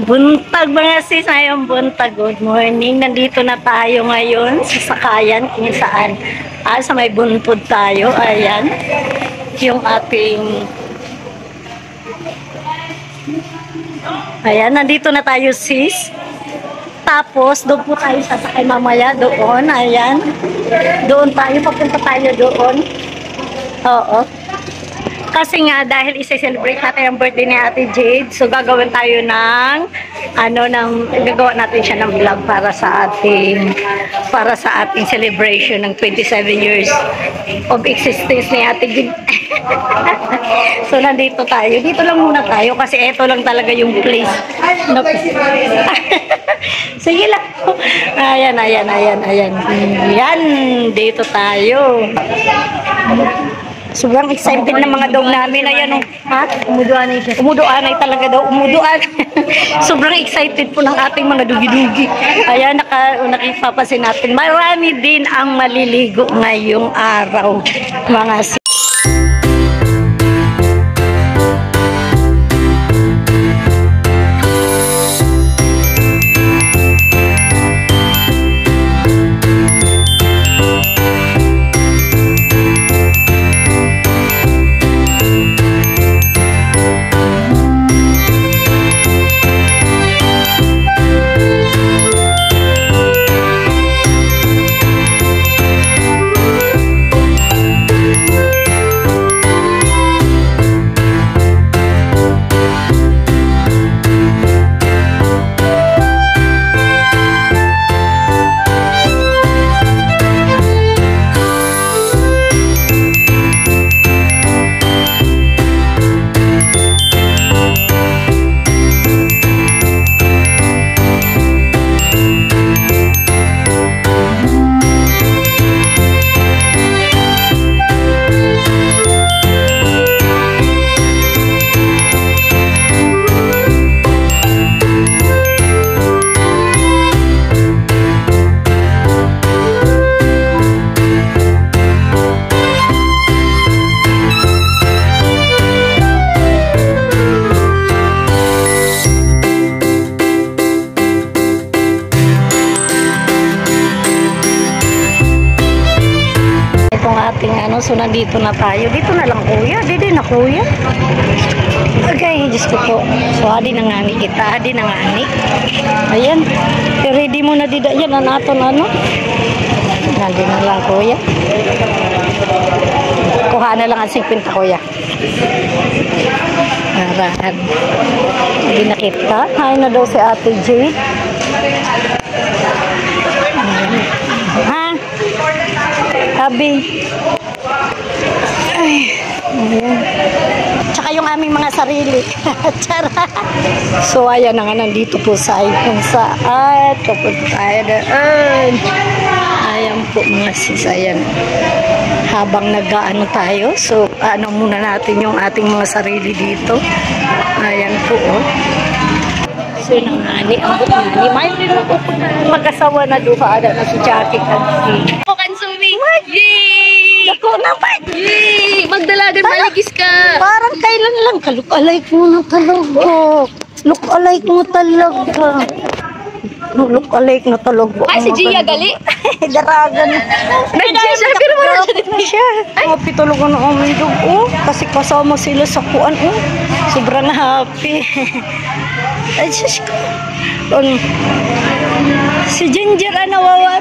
Buntag mga sis, ngayong buntag. Good morning. Nandito na tayo ngayon sa sakayan kung saan. Sa may buntod tayo. Ayan. Yung ating... Ayan, nandito na tayo sis. Tapos, doon po tayo sasakay mamaya doon. Ayan. Doon tayo. Papunta tayo doon. Oo. Kasi nga, dahil isa-celebrate natin ang birthday ni Ate Jade, so gagawin tayo ng, gagawa natin siya ng vlog para sa ating celebration ng 27 years of existence ni Ate Jade. So, nandito tayo. Dito lang muna tayo kasi ito lang talaga yung place. Sige lang. Ayan. Yan, dito tayo. Sobrang excited ng mga dog namin. Ayan o. Ha? Umuduanay siya. Umuduanay talaga daw. Umuduan. Sobrang excited po ng ating mga dugi-dugi. Ayan, nakipapasin natin. Marami din ang maliligo ngayong araw. Mga so nandito na tayo. Dito na lang kuya. Dito na kuya. Okay, Diyos ko po. So hadi na ngani kita. Hadi na ngani. Ayan. Ready mo na dida. Yan na natin ano. Hadi na lang kuya. Kuha na lang ang 50 kuya. Narahan. Hindi na kita. Hay na daw si Ate Jade. Ha? Habi. Ay, ayan. Tsaka yung aming mga sarili. So, ayan na nga, nandito po sa kung saan. Kapunta tayo doon. Ayan po mga sis, ayan. Habang nag-ano tayo, so, muna natin yung ating mga sarili dito. Ayan po, oh. So, nangani, ang butani. May mag-asawa na duha na si Jackie at si... Consuming! Yay! Ako naman! Yay! Magdalagan, maligis ka! Parang kailan lang ka. Look-alike mo na talaga. Look-alike mo talaga. Look-alike na talaga. Ay, si Gia gali! Daragan. Nandiyan siya, pero wala siya dito siya. Happy talaga na aming dog. Kasi kasama sila sa kuan. Sobrang happy. Ay, sus ko. Si Ginger nawawar.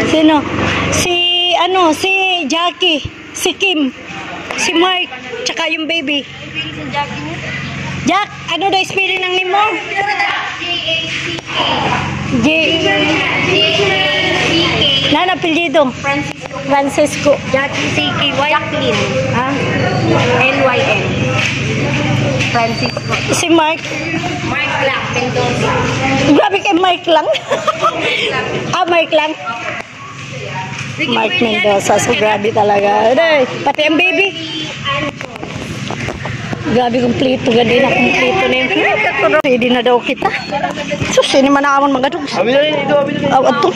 Sino? Si Jackie, si Kim, si Mark, tsaka yung baby. Jack, ano daw spelling ng name mo? J-A-C-K. Nana apelyido? Francisco. Jackie C.K. Jacqueline. Ha? N-Y-N. Francisco. Si Mark? Mark lang, Mendoza. Grabe kay Mark lang. Mark lang. Mark Mendoza. So, grabe talaga. Pati ang baby. Grabe, kumpleto. Ganda na kumpleto na yung ready na daw kita. So, sino man naman mga dogs? Ato.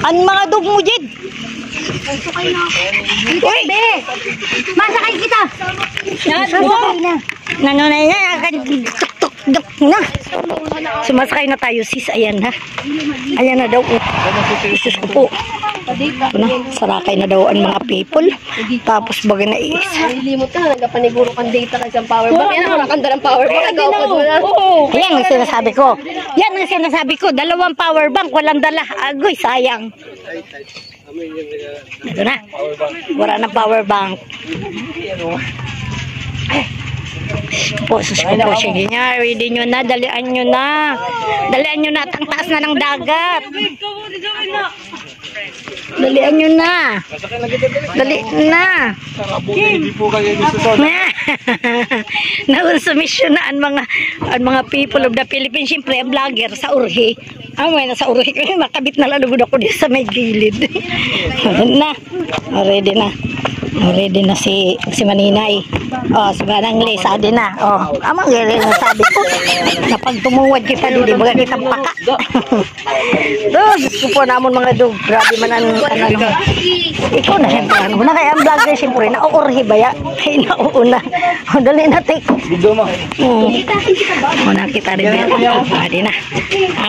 Ang mga dog mo, Jed. Uy! Masakay kita! Masakay na. Nanunay na. Tuk-tuk na. Sumasakay na tayo sis. Ayan na. Ayan na daw. Isus ko po. Sarakay na daw ang mga people. Tapos baga na is. Nalilimot ka, nagkapaniguro kang data ka sa power bank. Yan ang nakakanda ng power bank. Nag-upod mo na. Yan ang sinasabi ko. Yan ang sinasabi ko. 2 power bank. Walang dala. Agoy, sayang. Ito na. Wala na power bank. Sus ko po. Sige niya. Ready nyo na. Dalian nyo na. Dalian nyo na. At ang taas na ng dagat. Dalian nyo na. Dali na. Naunsumisyon na ang mga people of the Philippines. Siyempre, ang vlogger sa Urhi. May nasa Urhi ko. Makabit na lalugod ako dito sa may gilid. Na. Ready na. Ready na si Maninay. Si Manang Liz. Adi na. Amang gili na sabi ko. Kapag tumuwad kita dito, baga kitang paka. Gusto po namon mga dog. Grabe man ang ikaw na siyempre. Una kaya ang vlogger siyempre. Nauurhi ba ya? Ay nauuna. Dali na take. Video mo. Nakita rin yan. Adi na.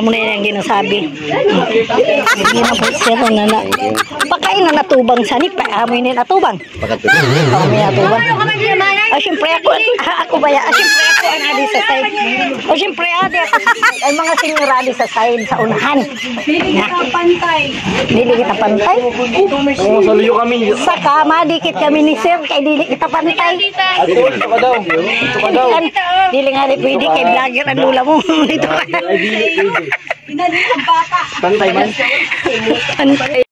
Amo na yan ang ginasabi. Hindi na po sir na pakain na natubang sanip. Amoy na natubang. May natubang. Siyempre ako ba ya? Siyempre ako ang adi sa side. Siyempre adi ako. Ay mga senior adi sa side sa unahan. Dili kita pantay. Saluyo kami. Sa kama, dikit kami ni sir. Kay dili kita pantay. Ito ka daw. Ito ka daw. Dili nga rin pwede kay vlogger ang lula mo. Dito ka. Pantay man. Pantay.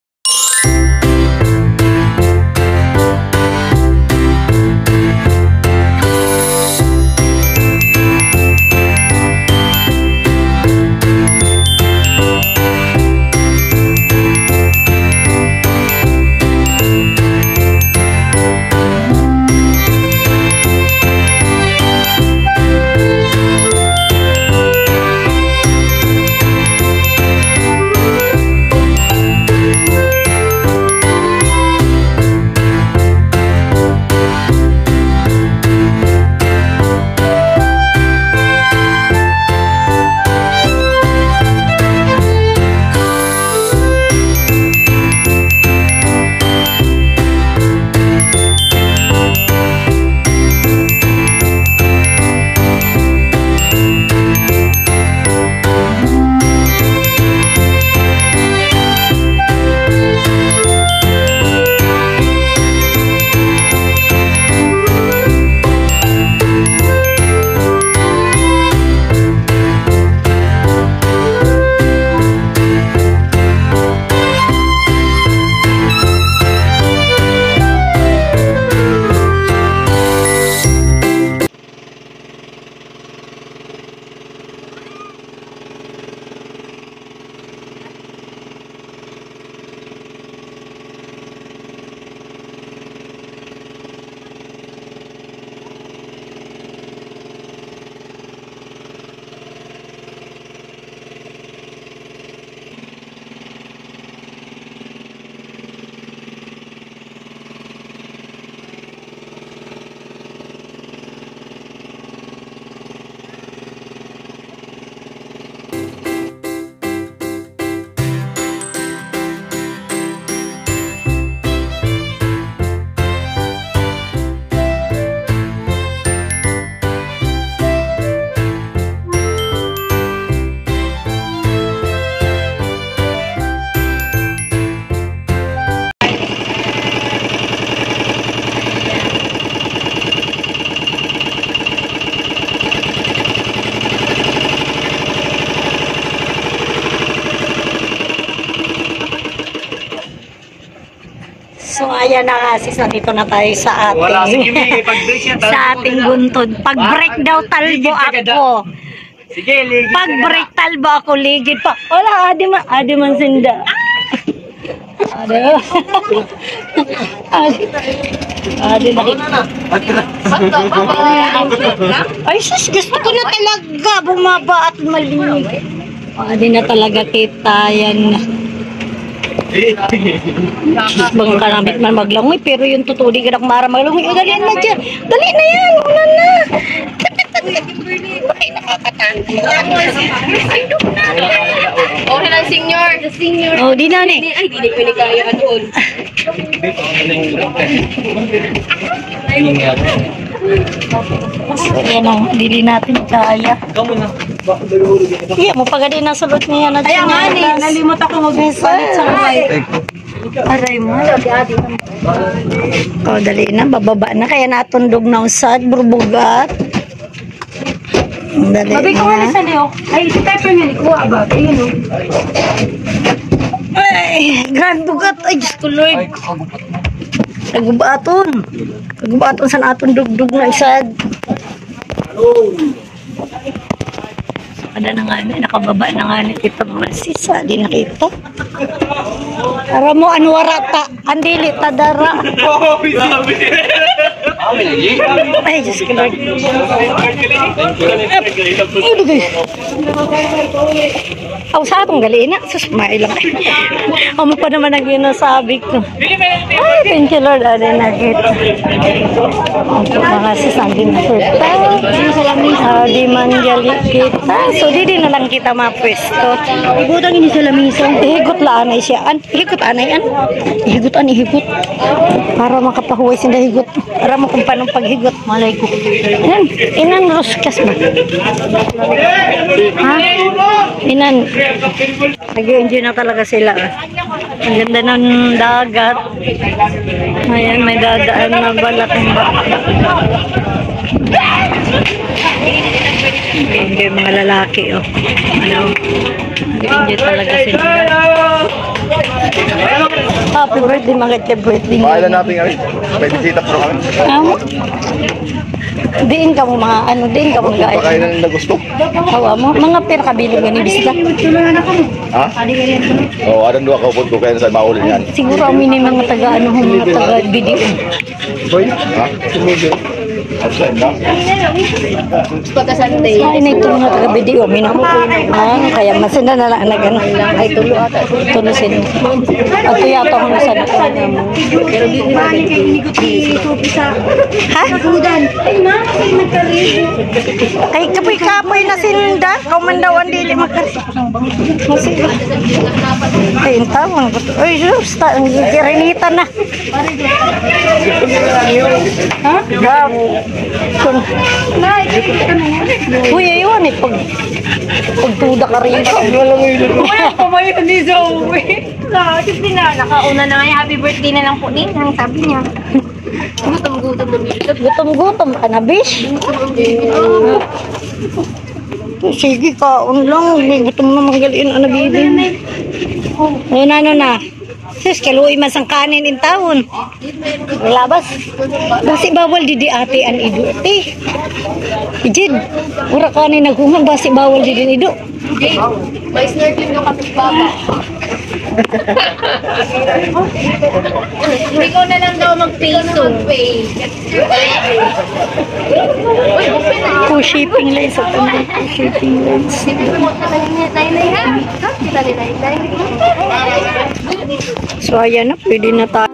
So ayan na nga sis, nandito na tayo sa ating Wala, sige, may pag-break siya. sa ating buntod. Pag-break daw talbo ako. Sige, ligid. Pag-break talbo ako, ligid pa. Wala, adi man sinda. Adi na. Ay sus, gusto ko na talaga bumaba at malinig. Adi na talaga kita, yan. Bang kanamit man maglangoy, pero yung totoo di ka na kumara maglangoy. O, dali na dyan. Dali na yan. Una na. Ay, nakakatanda. Okay lang, senior. The senior. Oh, di na ni. Ay, di ko ni kaya ka doon. Yan ang dili natin kaya. Iya mo pagadi na sulot niya na Kaya nga ni, nalimot ako mag-palit sa kamay. Aray mo. Oh, dali na, bababa na. Kaya natundog na usad, burbugat. Dali Babi ko nga na. sa Leo. Ay, si Pepper nga ni Kuha ba? Ayun o. Ay, grand bugat. Ay, Diyos ko, Lord. Nagubaton. Nagubaton sa naton dugdug na isad. Ada na nga na, nakababa na nga ni Tita Masisa. Di nakita. Para mo, anwarata. Andili, tadara. Ay, Diyos ko, Lord. Aw, sa atong gali na. Sus, mailang. Amo pa naman ang ginasabi ko. Ay, thank you, Lord. Ano na kita. Ang mga sisang din na kita. Di man gali kita. So, di na lang kita mapwesto. Higot ang ini sa lamisa. Higot laan ay siya. Higot anay an. Higot an, higot. Para makapahuway sinda higot. Para mo kung paano paghigot. Malay ko. Inan, inan ruskas ba? Ha? Inan. Nag-enjoy na talaga sila. Ang ganda ng dagat. Ayan, may dadaan na balat ng baka. Hindi yung mga lalaki, oh. Ano? Nag-enjoy talaga sila. Happy birthday, mga birthday. Pakailan natin kami. May bisita po kami. Diin ka mo mga ano, diin ka mo gaya. Pakailan na gusto. Hawa mo, mga pinakabilog ni bisita. Ha? Oo, adan doon ako po kaya sa maulin yan. Siguro ang minimum mga taga ano, mga taga video. Ha? Outside na? Pagkasante. Ay, na ito mga taga video, minimum. Kaya masina na lang nag-ano. Ay, tulo ata. Tulo sino. At ito yata ako nasa Pero di nila ha? Kay kapoy-kapoy na sinda. Kaumandawan dili magkasi. Masiba. Ay, tawang ko. Ay, just, kirinita na. Ha? Gab. Uy, ayun eh. Pagtuda ka rin ka. Pamayo ni Zoe. Kasi nakauna na nga happy birthday na lang po din. Ang sabi niya. Gutom-gutom na bilog. Gutom-gutom ka na, bish. Sige ka, lang. May gutom na manggaliin ang nag-iibin. Ayun, ano na. Sis, kaluoy man sang kanin in taon. Labas. Basi bawal di ate an idu. Ti. Ijid. Ura kanin naghungan basi bawal di din idu. May snorkeling yung kapit baba. Ikaw na lang daw mag-peso. Po shipping lines at ano. Shipping lines. So ayan na, pwede na tayo.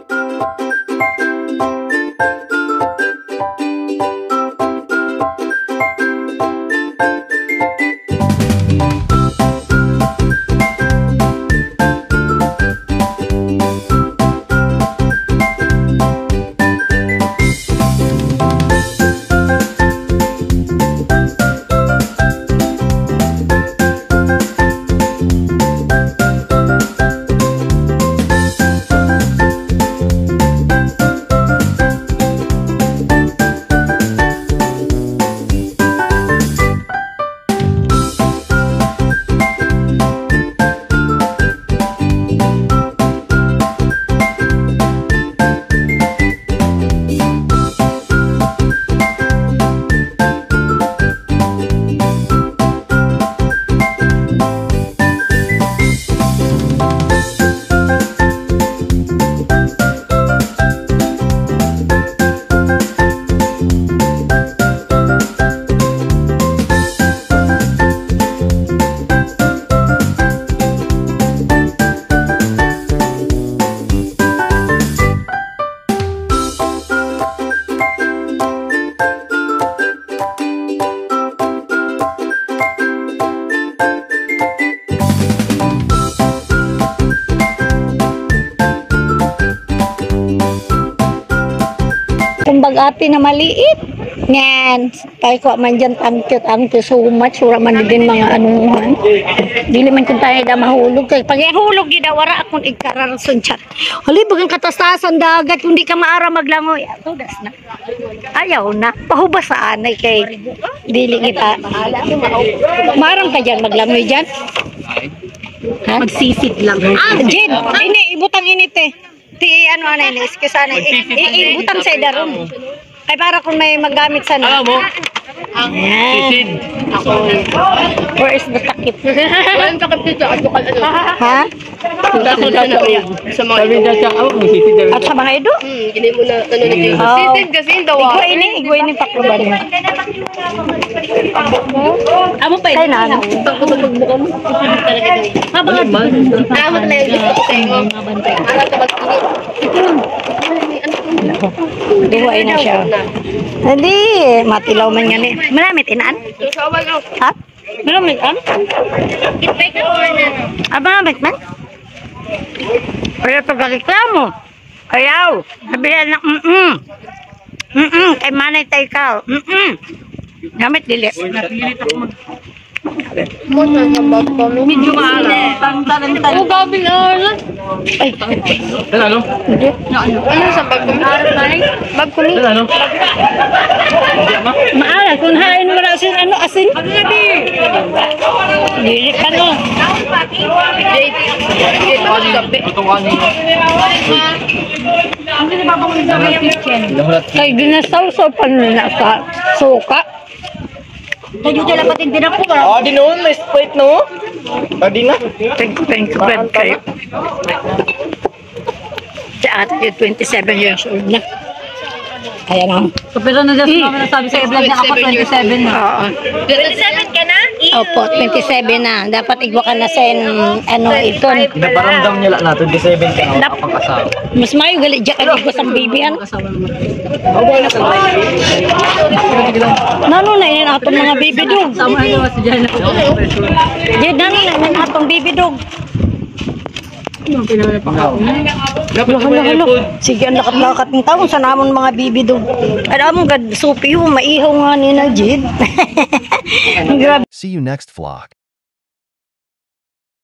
Kumbaga ati na maliit. Yan. Kaya ko man dyan thank you so much. Wala man din mga anuhan. Dili man kung tayo na mahulog. Kaya pag ihulog yun wara akong ikararason siya. Hali, bagang katastasan dagat. Kung di ka maara maglangoy. Tugas na. Ayaw na. Pahubas sa anay kay dili kita. Marang ka dyan maglangoy dyan. Ha? Magsisid lang. Jed, ini, ibutang init eh. Ti ano anay ni iskisa na ibutang sa daron. Ay para kung may magamit sana. Alam mo? Sisid. Where is the takip? Walang takip dito. Ha? Sa mga Sabi na siya, magsisid daw. At sa mga ido? Hindi mo na ano na dito. Oh. Sisid kasi daw. Igwa ini pakluban mo. Amo pa Kaya na ano? pagbuka mo. Ano man? Amo talaga yung gusto ko sa'yo. Alam ka mag-init. Duway na siya. Hindi, matilaw man yan eh. Malamit inaan? Ha? Malamit an? Kitbay ka or na. Malamit man? Kaya ito gareklamo. Ayaw. Sabihan na, kay manay tayo ka. Gamit dili. Medyo maaala. Oh, gabi na. Ay, Ano? hindi. Ano sa bag ko? Bag ko ni. Ano? Maala, kung hain mo na asin, ano asin? Dili ka no. Jade. Jade, gabi. Itong kanin. Ang sinababang sa mga kitchen. Kay ginasawsaw pa na sa suka. Tayo dyan lang patin din ako. Ah, di noon, may sprite no? Ah, di na. Thank you, friend kayo. Si ate, 27 years old na. Kaya na. Pero na just naman nasabi sa vlog na ako 27 na. Oo. 27 ka na? Opo, 27 na. Dapat igwa ka na sa ano ito. Naparamdam niya lang na, 27 ka na kapag-asawa. Mas mayo gali dyan ka igwa sa bibihan. Nano na yun atong mga bibidog. Sama na si Jana. Diyan nano na yun atong bibidog. Halo. Sige, ang lakat-lakat ng taon sa namon mga bibidog. Alam mo, supi ho, maihaw nga ni na, Jid. Grabe. See you next vlog.